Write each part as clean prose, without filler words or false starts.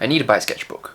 I need to buy a sketchbook.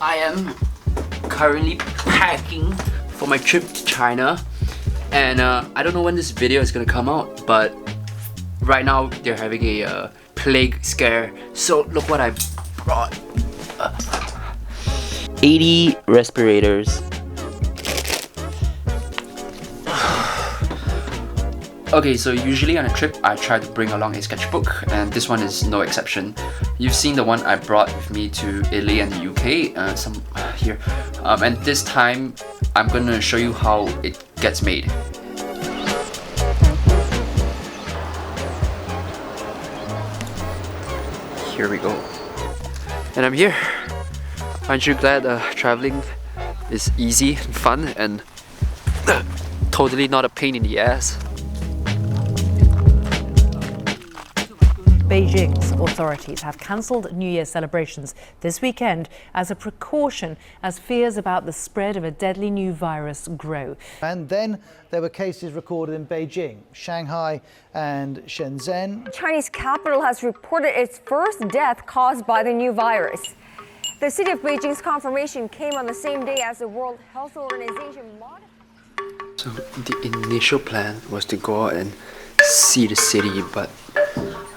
I am currently packing for my trip to China, and I don't know when this video is gonna come out, but right now they're having a plague scare, so look what I brought. 80 respirators. Okay, so usually on a trip I try to bring along a sketchbook, and this one is no exception. You've seen the one I brought with me to Italy and the UK, some here, and this time I'm gonna show you how it gets made. Here we go. And I'm here. Aren't you glad traveling is easy and fun and totally not a pain in the ass? Beijing's authorities have cancelled New Year celebrations this weekend as a precaution as fears about the spread of a deadly new virus grow. And then there were cases recorded in Beijing, Shanghai and Shenzhen. Chinese capital has reported its first death caused by the new virus. The city of Beijing's confirmation came on the same day as the World Health Organization modified. So the initial plan was to go out and see the city, but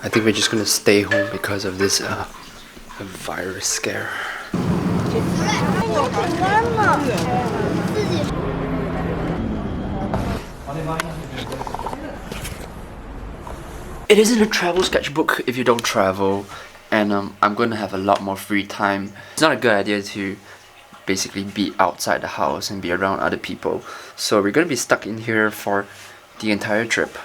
I think we're just gonna stay home because of this virus scare. It isn't a travel sketchbook if you don't travel, and I'm gonna have a lot more free time. It's not a good idea to basically be outside the house and be around other people, so we're gonna be stuck in here for the entire trip.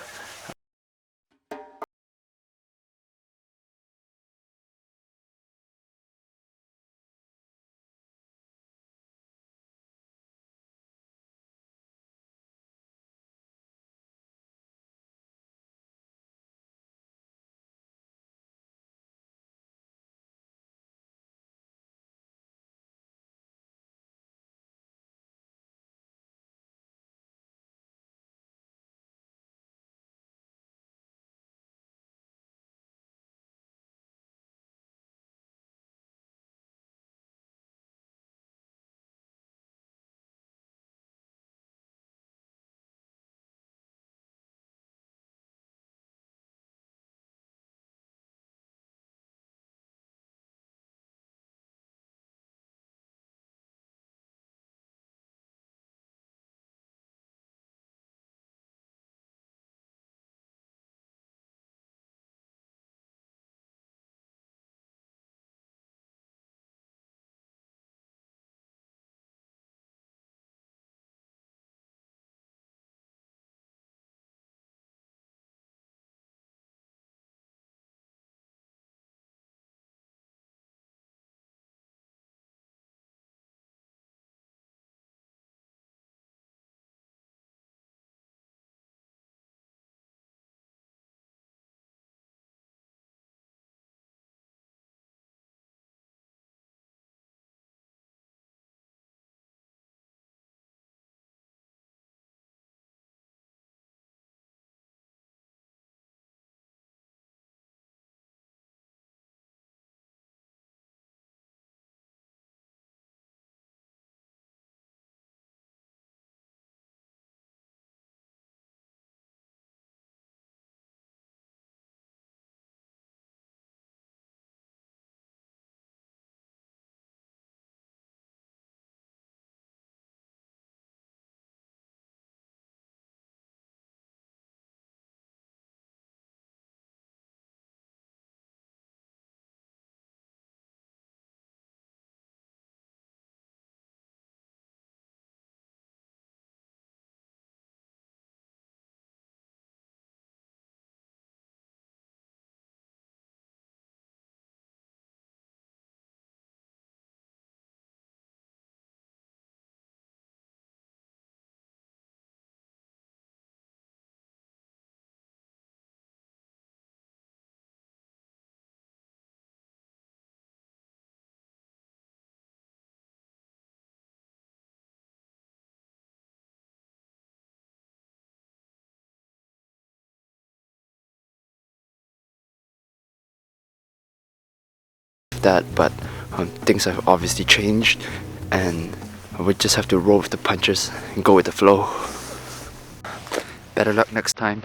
that, but things have obviously changed, and we just have to roll with the punches and go with the flow. Better luck next time.